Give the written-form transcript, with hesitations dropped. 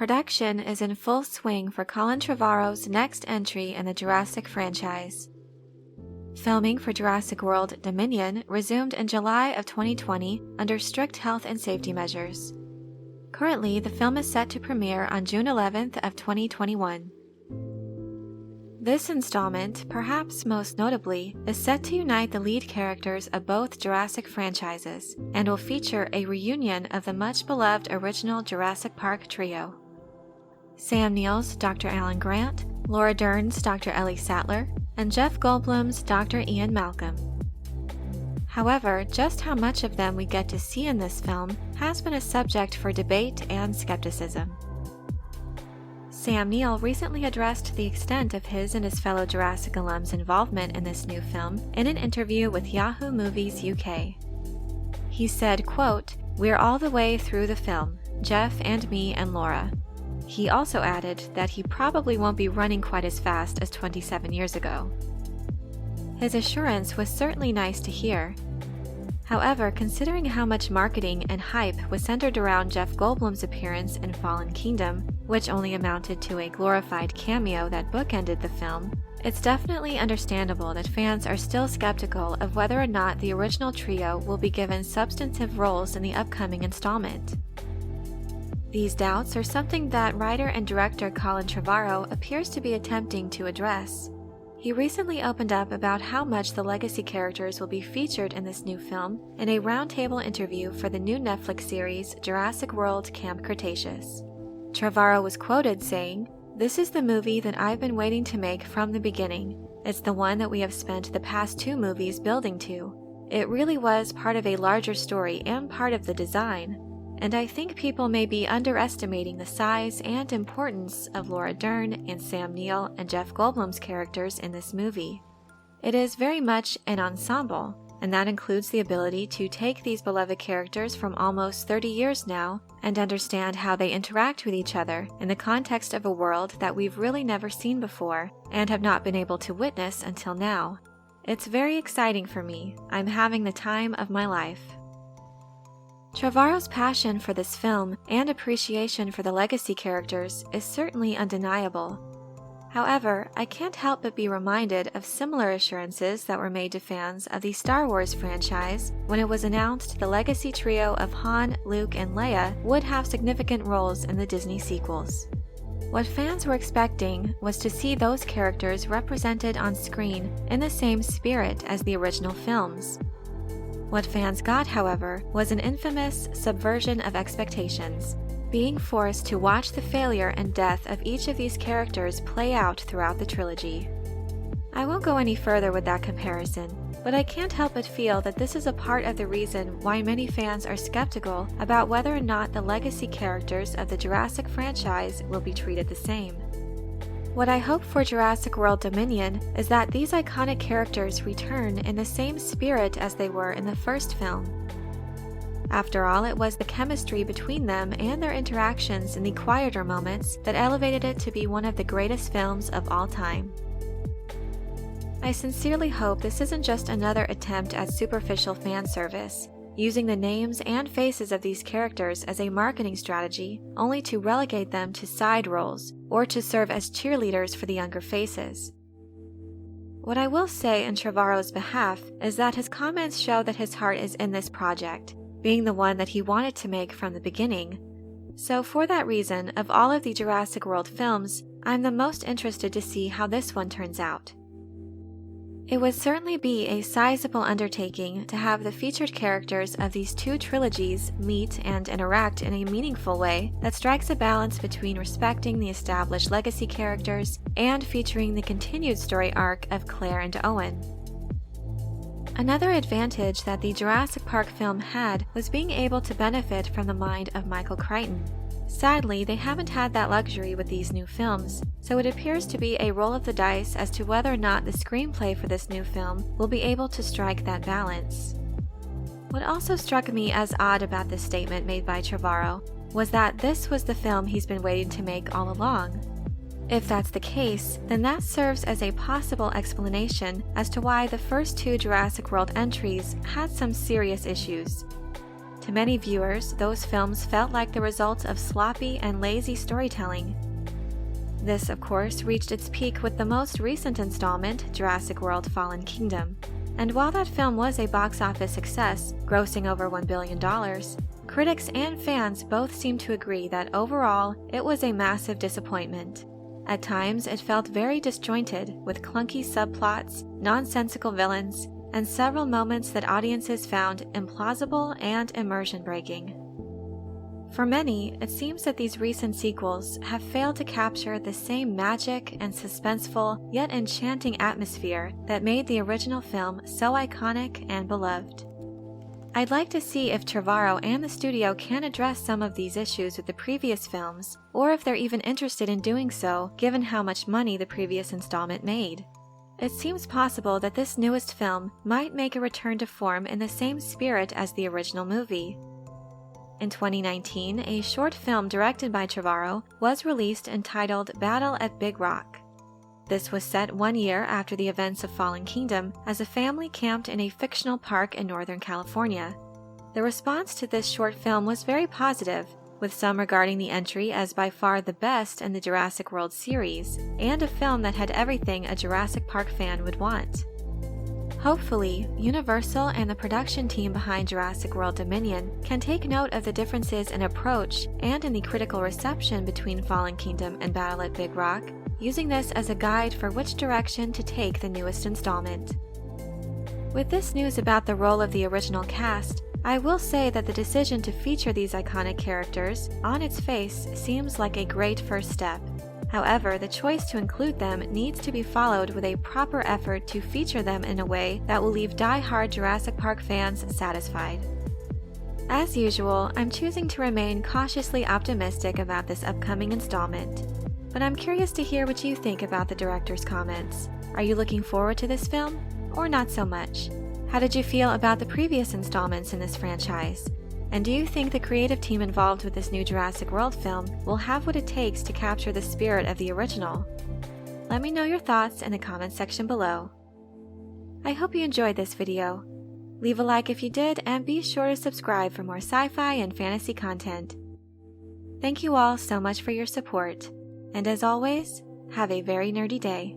Production is in full swing for Colin Trevorrow's next entry in the Jurassic franchise. Filming for Jurassic World Dominion resumed in July of 2020 under strict health and safety measures. Currently, the film is set to premiere on June 11th of 2021. This installment, perhaps most notably, is set to unite the lead characters of both Jurassic franchises and will feature a reunion of the much-beloved original Jurassic Park trio. Sam Neill's Dr. Alan Grant, Laura Dern's Dr. Ellie Sattler, and Jeff Goldblum's Dr. Ian Malcolm. However, just how much of them we get to see in this film has been a subject for debate and skepticism. Sam Neill recently addressed the extent of his and his fellow Jurassic alums' involvement in this new film in an interview with Yahoo Movies UK. He said, quote, "We're all the way through the film, Jeff and me and Laura." He also added that he probably won't be running quite as fast as 27 years ago. His assurance was certainly nice to hear. However, considering how much marketing and hype was centered around Jeff Goldblum's appearance in Fallen Kingdom, which only amounted to a glorified cameo that bookended the film, it's definitely understandable that fans are still skeptical of whether or not the original trio will be given substantive roles in the upcoming installment. These doubts are something that writer and director Colin Trevorrow appears to be attempting to address. He recently opened up about how much the legacy characters will be featured in this new film in a roundtable interview for the new Netflix series Jurassic World Camp Cretaceous. Trevorrow was quoted saying, "This is the movie that I've been waiting to make from the beginning. It's the one that we have spent the past 2 movies building to. It really was part of a larger story and part of the design. And I think people may be underestimating the size and importance of Laura Dern and Sam Neill and Jeff Goldblum's characters in this movie. It is very much an ensemble, and that includes the ability to take these beloved characters from almost 30 years now and understand how they interact with each other in the context of a world that we've really never seen before and have not been able to witness until now. It's very exciting for me. I'm having the time of my life." Trevorrow's passion for this film and appreciation for the legacy characters is certainly undeniable. However, I can't help but be reminded of similar assurances that were made to fans of the Star Wars franchise when it was announced the legacy trio of Han, Luke, and Leia would have significant roles in the Disney sequels. What fans were expecting was to see those characters represented on screen in the same spirit as the original films. What fans got, however, was an infamous subversion of expectations, being forced to watch the failure and death of each of these characters play out throughout the trilogy. I won't go any further with that comparison, but I can't help but feel that this is a part of the reason why many fans are skeptical about whether or not the legacy characters of the Jurassic franchise will be treated the same. What I hope for Jurassic World Dominion is that these iconic characters return in the same spirit as they were in the first film. After all, it was the chemistry between them and their interactions in the quieter moments that elevated it to be one of the greatest films of all time. I sincerely hope this isn't just another attempt at superficial fan service, using the names and faces of these characters as a marketing strategy only to relegate them to side roles or to serve as cheerleaders for the younger faces. What I will say in Trevorrow's behalf is that his comments show that his heart is in this project, being the one that he wanted to make from the beginning. So for that reason, of all of the Jurassic World films, I'm the most interested to see how this one turns out. It would certainly be a sizable undertaking to have the featured characters of these 2 trilogies meet and interact in a meaningful way that strikes a balance between respecting the established legacy characters and featuring the continued story arc of Claire and Owen. Another advantage that the Jurassic Park film had was being able to benefit from the mind of Michael Crichton. Sadly, they haven't had that luxury with these new films, so it appears to be a roll of the dice as to whether or not the screenplay for this new film will be able to strike that balance. What also struck me as odd about this statement made by Trevorrow was that this was the film he's been waiting to make all along. If that's the case, then that serves as a possible explanation as to why the first 2 Jurassic World entries had some serious issues. To many viewers, those films felt like the result of sloppy and lazy storytelling. This, of course, reached its peak with the most recent installment, Jurassic World: Fallen Kingdom. And while that film was a box office success, grossing over $1 billion, critics and fans both seem to agree that overall, it was a massive disappointment. At times, it felt very disjointed, with clunky subplots, nonsensical villains, and several moments that audiences found implausible and immersion-breaking. For many, it seems that these recent sequels have failed to capture the same magic and suspenseful yet enchanting atmosphere that made the original film so iconic and beloved. I'd like to see if Trevorrow and the studio can address some of these issues with the previous films, or if they're even interested in doing so given how much money the previous installment made. It seems possible that this newest film might make a return to form in the same spirit as the original movie. In 2019, a short film directed by Trevorrow was released entitled Battle at Big Rock. This was set 1 year after the events of Fallen Kingdom as a family camped in a fictional park in Northern California. The response to this short film was very positive, with some regarding the entry as by far the best in the Jurassic World series, and a film that had everything a Jurassic Park fan would want. Hopefully, Universal and the production team behind Jurassic World Dominion can take note of the differences in approach and in the critical reception between Fallen Kingdom and Battle at Big Rock, using this as a guide for which direction to take the newest installment. With this news about the role of the original cast, I will say that the decision to feature these iconic characters, on its face, seems like a great first step. However, the choice to include them needs to be followed with a proper effort to feature them in a way that will leave die-hard Jurassic Park fans satisfied. As usual, I'm choosing to remain cautiously optimistic about this upcoming installment. But I'm curious to hear what you think about the director's comments. Are you looking forward to this film, or not so much? How did you feel about the previous installments in this franchise? And do you think the creative team involved with this new Jurassic World film will have what it takes to capture the spirit of the original? Let me know your thoughts in the comments section below. I hope you enjoyed this video. Leave a like if you did, and be sure to subscribe for more sci-fi and fantasy content. Thank you all so much for your support, and as always, have a very nerdy day.